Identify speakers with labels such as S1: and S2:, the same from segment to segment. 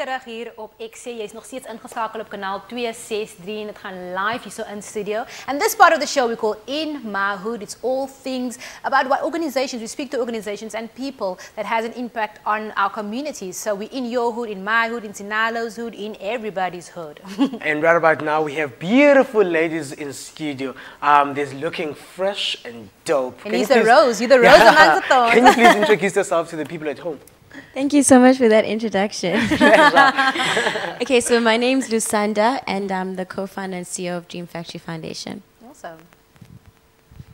S1: terug hier op Ekse. Jy is nog steeds ingeskakel op kanaal 263 en het gaan live hier so in studio. And this part of the show we call In My Hood. It's all things about what organizations, we speak to organizations and people that has an impact on our communities. So we're in your hood, in my hood, in Sinalo's hood, in everybody's hood.
S2: And right about now we have beautiful ladies in studio. They're looking fresh and dope.
S1: And you're the rose amongst the thorns.
S2: Can you please introduce yourself to the people at home?
S3: Thank you so much for that introduction. Okay, so my name's Lusanda, and I'm the co-founder and CEO of Dream Factory Foundation.
S1: Awesome.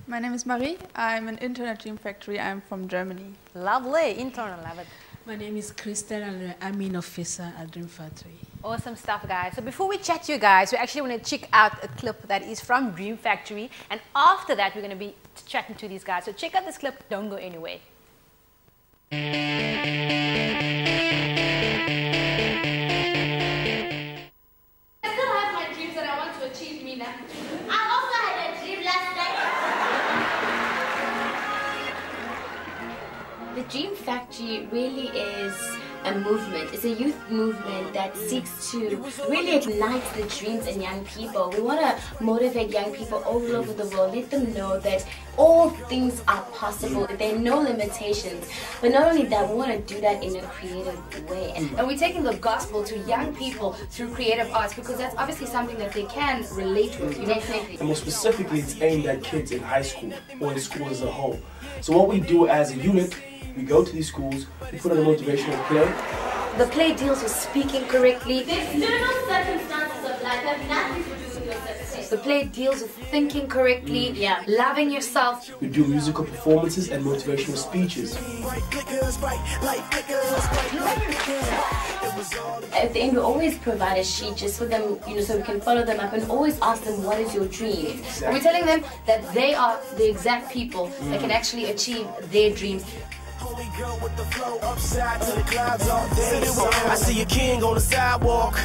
S4: My name is Marie. I'm an intern at Dream Factory. I'm from Germany.
S1: Lovely, intern, love it.
S5: My name is Crystal, and I'm an officer at Dream Factory.
S1: Awesome stuff, guys. So before we chat to you guys, we actually want to check out a clip that is from Dream Factory. And after that, we're going to be chatting to these guys. So check out this clip. Don't go anywhere.
S6: I still have my dreams that I want to achieve, Mina. I also had a dream last night.
S3: The Dream Factory really is a movement. It's a youth movement that seeks to really ignite the dreams in young people. We want to motivate young people all over the world, let them know that all things are possible, there are no limitations. But not only that, we want to do that in a creative way.
S7: And we're taking the gospel to young people through creative arts because that's obviously something that they can relate with.
S3: Definitely.
S8: And more specifically, it's aimed at kids in high school or in school as a whole. So what we do as a unit, we go to these schools, we put on a motivational play.
S7: The play deals with speaking correctly.
S6: The external circumstances of life have nothing to do with your success.
S7: The play deals with thinking correctly, loving yourself.
S8: We do musical performances and motivational speeches.
S3: At the end, we always provide a sheet just for them, so we can follow them up and always ask them, what is your dream?
S7: And we're telling them that they are the exact people that can actually achieve their dreams.
S9: I see a king on the sidewalk,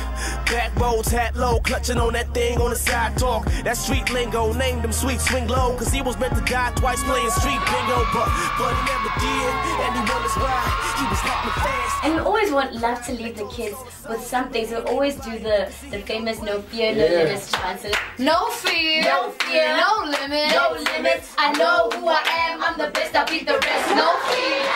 S9: back roads, hat low, clutching on that thing on the side talk. That street lingo, named him Sweet Swing Low, cause he was meant to die twice playing street bingo, but he never did, and he wonders why he was happening fast.
S3: And we always love to leave the kids with something, so we always do the famous no fear, no limits chant.
S7: No fear,
S3: no fear,
S7: no limits,
S3: no limits.
S7: I know who I am, I'm the best, I beat the rest. No fear.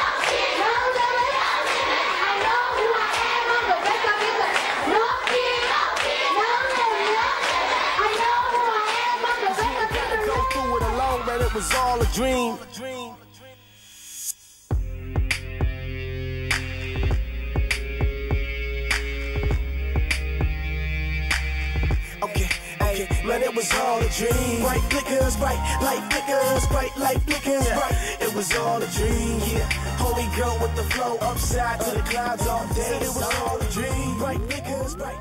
S9: It was all a dream. Okay, man, it was all a dream. Bright flickers, bright light flickers, bright light flickers, bright. It was all a dream, yeah. Holy girl with the flow upside to the clouds all day. It was all a dream. Bright flickers, bright.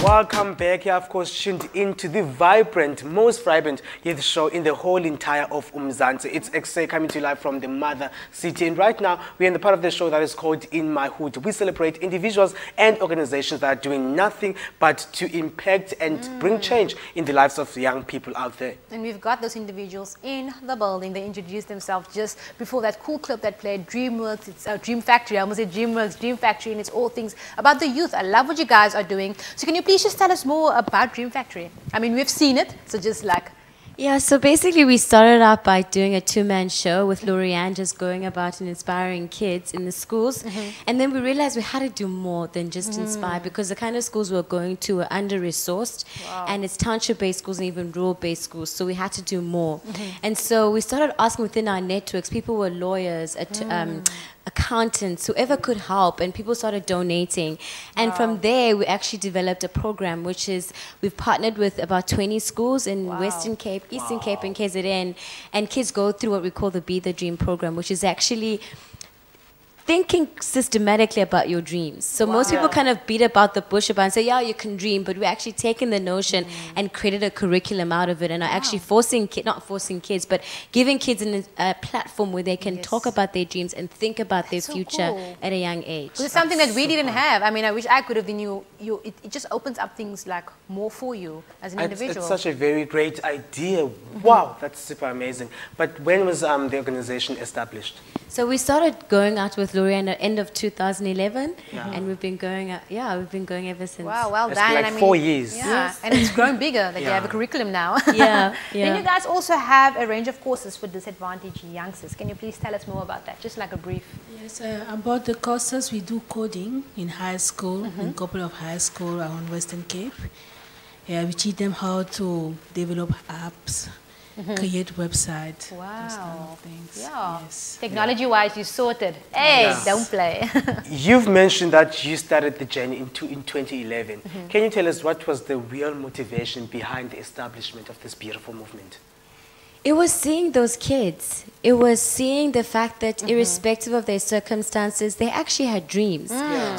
S2: Welcome back. You are, of course, tuned into the vibrant, most vibrant youth show in the whole entire of Umzansi. It's Ekse coming to you live from the mother city. And right now, we're in the part of the show that is called In My Hood. We celebrate individuals and organizations that are doing nothing but to impact and bring change in the lives of young people out there.
S1: And we've got those individuals in the building. They introduced themselves just before that cool clip that played, DreamWorks. It's Dream Factory. I almost said DreamWorks, Dream Factory, and it's all things about the youth. I love what you guys are doing. So can you please just tell us more about Dream Factory? I mean, we've seen it, so just like...
S3: Yeah, so basically we started out by doing a two-man show with Lorianne, just going about and inspiring kids in the schools. And then we realized we had to do more than just inspire, because the kind of schools we were going to were under-resourced, and it's township-based schools and even rural-based schools, so we had to do more. And so we started asking within our networks, people were lawyers, accountants, whoever could help, and people started donating. And from there, we actually developed a program, which is, we've partnered with about 20 schools in Western Cape, Eastern Cape, and KZN, and kids go through what we call the Be the Dream program, which is actually thinking systematically about your dreams. So most people kind of beat about the bush about and say, yeah, you can dream, but we're actually taking the notion and created a curriculum out of it and are actually not forcing kids, but giving kids a platform where they can talk about their dreams and think about their future at a young age.
S1: It's something that we didn't have. I mean, I wish I could have been it just opens up things like more for you as an individual.
S2: It's such a very great idea. Wow, that's super amazing. But when was the organization established?
S3: So we started going out with Lorianne at the end of 2011, and we've been going ever since.
S1: Wow, well
S2: It's
S1: done.
S2: like 4 years.
S1: Yeah, and it's grown bigger that you have a curriculum now.
S3: Yeah.
S1: Then you guys also have a range of courses for disadvantaged youngsters. Can you please tell us more about that? Just like a brief.
S5: Yes, about the courses, we do coding in high school, in a couple of high school around Western Cape. Yeah, we teach them how to develop apps, create websites, those kind of things.
S1: Yeah.
S5: Yes.
S1: Technology-wise, you sorted. Hey, don't play.
S2: You've mentioned that you started the journey in 2011. Can you tell us what was the real motivation behind the establishment of this beautiful movement?
S3: It was seeing those kids. It was seeing the fact that irrespective of their circumstances, they actually had dreams.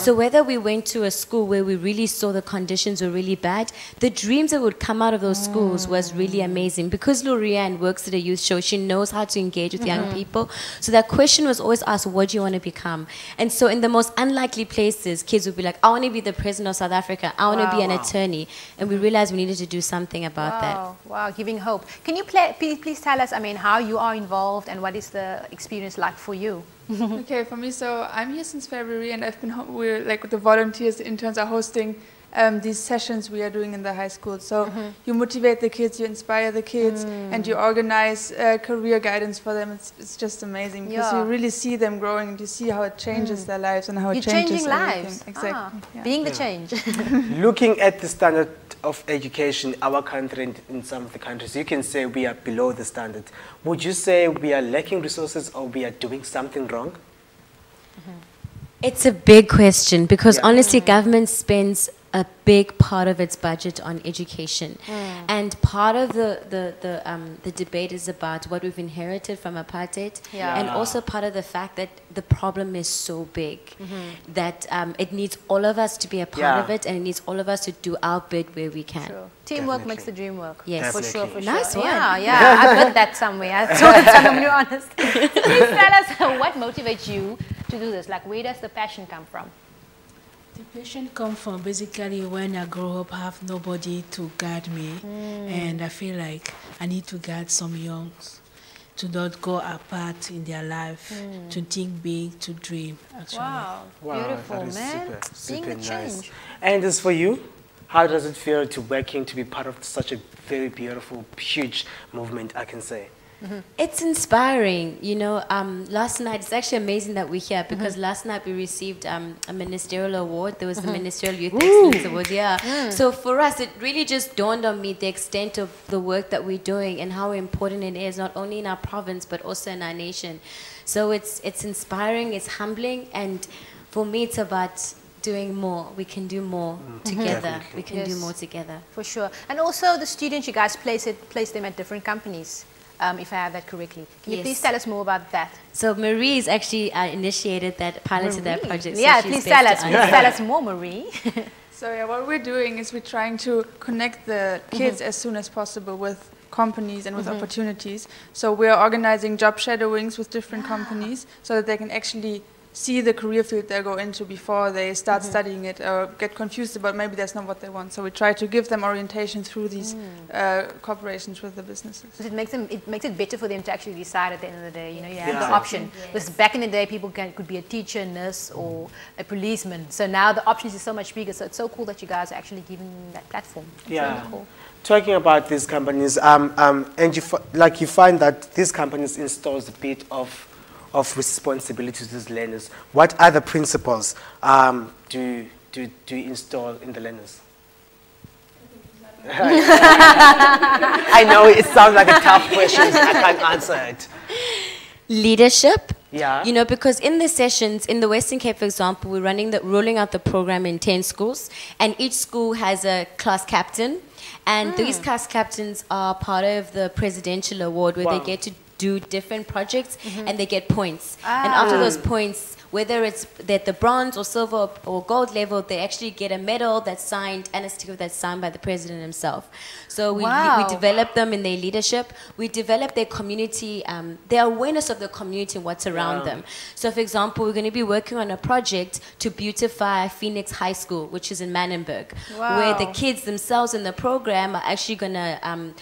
S3: So whether we went to a school where we really saw the conditions were really bad, the dreams that would come out of those schools was really amazing. Because Lorianne works at a youth show, she knows how to engage with young people. So that question was always asked, what do you want to become? And so in the most unlikely places, kids would be like, I want to be the president of South Africa. I want to be an attorney. And we realized we needed to do something about that.
S1: Wow, giving hope. Can you please tell us, I mean, how you are involved and what is the experience like for you?
S4: Okay, for me, so I'm here since February, and I've been we're like the volunteers, the interns are hosting these sessions we are doing in the high school. So you motivate the kids, you inspire the kids, and you organize career guidance for them. It's just amazing because you really see them growing, and you see how it changes their lives and how it changes
S1: changing
S4: everything.
S1: lives.
S4: Exactly.
S1: Being the change.
S2: Looking at the standard of education, our country and in some of the countries, you can say we are below the standard. Would you say we are lacking resources or we are doing something wrong?
S3: It's a big question because honestly, government spends a big part of its budget on education, and part of the debate is about what we've inherited from apartheid, and also part of the fact that the problem is so big that it needs all of us to be a part of it, and it needs all of us to do our bit where we can.
S1: Sure. Teamwork makes the dream work.
S3: Yes,
S1: for sure, for
S3: nice
S1: sure.
S3: one.
S1: Yeah, I've heard that somewhere. I saw it somewhere, to be honest. Please tell us what motivates you to do this. Like, where does the passion come from?
S5: The passion comes from basically when I grow up, I have nobody to guide me, and I feel like I need to guide some youngs to not go apart in their life, to think big, to dream, actually.
S1: Wow, beautiful, man.
S2: Super
S1: Being the
S2: nice.
S1: change.
S2: And as for you, how does it feel to working to be part of such a very beautiful, huge movement, I can say?
S3: It's inspiring. You know, last night, it's actually amazing that we're here because last night we received a ministerial award. There was the Ministerial Youth Excellence Award, So for us, it really just dawned on me the extent of the work that we're doing and how important it is, not only in our province, but also in our nation. So it's inspiring, it's humbling, and for me, it's about doing more. We can do more together. We can do more together.
S1: For sure. And also the students, you guys place them at different companies. If I have that correctly. Can you please tell us more about that?
S3: So Marie's actually piloted that project.
S1: Yeah,
S3: so
S1: please tell us. Please tell us more, Marie.
S4: So yeah, what we're doing is we're trying to connect the kids as soon as possible with companies and with opportunities. So we're organizing job shadowings with different companies so that they can actually see the career field they go into before they start studying it or get confused about maybe that's not what they want. So we try to give them orientation through these cooperations with the businesses.
S1: It makes it better for them to actually decide at the end of the day. You know, you have the option. Because back in the day, people could be a teacher, nurse, or a policeman. So now the options is so much bigger. So it's so cool that you guys are actually giving them that platform. It's really cool.
S2: Talking about these companies, and you find that these companies installs a bit of responsibility to these learners. What other principles do you install in the learners? I know it sounds like a tough question. I can't answer it.
S3: Leadership.
S2: Yeah.
S3: You know, because in the sessions, in the Western Cape, for example, we're rolling out the program in 10 schools, and each school has a class captain, and these class captains are part of the presidential award where they get to do different projects and they get points. And after those points, whether it's at the bronze or silver or gold level, they actually get a medal that's signed and a sticker that's signed by the president himself. So we develop them in their leadership. We develop their community, their awareness of the community and what's around them. So for example, we're going to be working on a project to beautify Phoenix High School, which is in Manenberg, where the kids themselves in the program are actually going to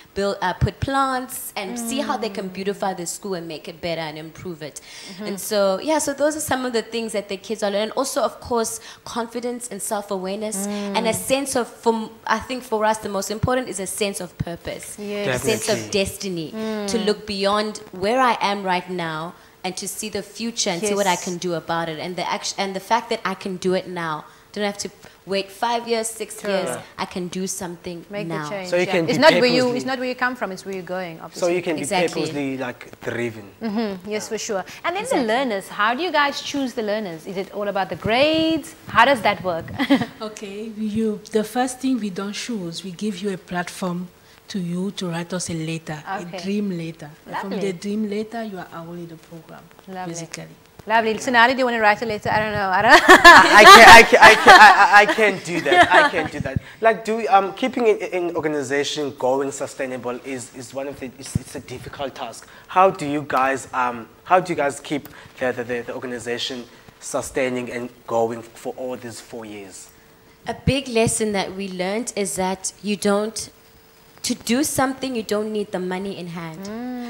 S3: put plants and see how they can beautify the school and make it better and improve it. And so, yeah, so those are some of the things that the kids are learning. And also, of course, confidence and self-awareness and a sense of, I think for us, the most important is a sense of purpose, a sense of destiny, to look beyond where I am right now and to see the future and see what I can do about it. And the fact that I can do it now. Don't have to wait 5 years, 6 years. I can do something now.
S1: The change.
S2: So you can
S1: it's not where you come from, it's where you're going, obviously.
S2: So you can be purposely like driven.
S1: Yes, for sure. And then the learners, how do you guys choose the learners? Is it all about the grades? How does that work?
S5: Okay, the first thing we don't choose, we give you a platform to you to write us a letter, a dream letter. From the dream letter, you are only the program, basically.
S1: Lovely. So now do you want to write a letter? I don't know.
S2: I can't do that. I can't do that. Like, keeping an organization going sustainable is one of the. It's a difficult task. How do you guys keep the organization sustaining and going for all these 4 years?
S3: A big lesson that we learned is that to do something, you don't need the money in hand.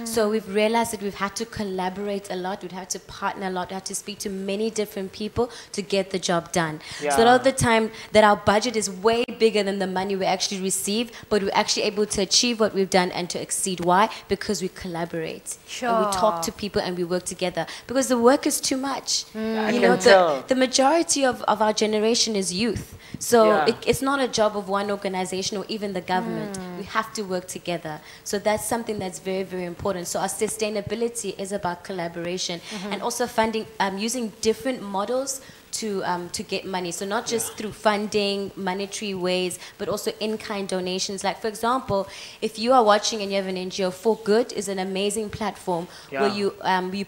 S3: So we've realized that we've had to collaborate a lot, we've had to partner a lot, we have to speak to many different people to get the job done. So a lot of the time that our budget is way bigger than the money we actually receive, but we're actually able to achieve what we've done and to exceed. Why? Because we collaborate. And we talk to people and we work together. Because the work is too much. You know, the majority of our generation is youth. So it's not a job of one organization or even the government. We have to work together. So that's something that's very, very important. So our sustainability is about collaboration and also funding, using different models to get money. So not just through funding, monetary ways, but also in-kind donations. Like, for example, if you are watching and you have an NGO, For Good is an amazing platform where you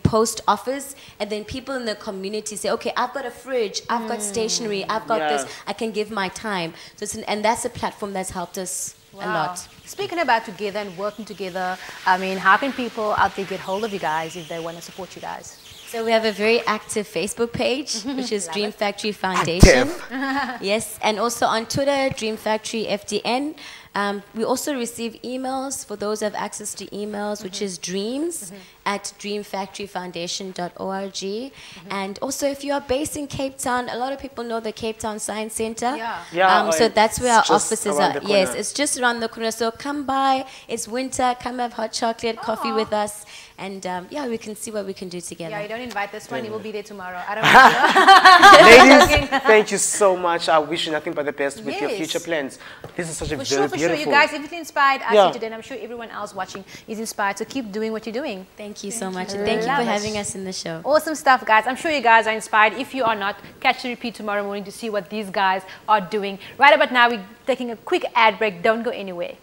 S3: post offers and then people in the community say, okay, I've got a fridge, I've got stationery, I've got this, I can give my time. So and that's a platform that's helped us a lot.
S1: Speaking about together and working together, I mean, how can people out there get hold of you guys if they want to support you guys?
S3: So we have a very active Facebook page, which is Dream Factory Foundation. Yes, and also on Twitter, Dream Factory FDN. We also receive emails for those who have access to emails, which is dreams@dreamfactoryfoundation.org. And also, if you are based in Cape Town, a lot of people know the Cape Town Science Center. So that's where our offices are. Yes, it's just around the corner. So come by. It's winter. Come have hot chocolate, coffee with us. And we can see what we can do together.
S1: Yeah, you don't invite this one, he will be there tomorrow. I don't
S2: know. Ladies, thank you so much. I wish you nothing but the best with your future plans. This is such a very beautiful.
S1: You guys, if it inspired us today, and I'm sure everyone else watching is inspired, so keep doing what you're doing.
S3: Thank you so much. And thank you for having us in the show.
S1: Awesome stuff, guys. I'm sure you guys are inspired. If you are not, catch the repeat tomorrow morning to see what these guys are doing. Right about now, we're taking a quick ad break. Don't go anywhere.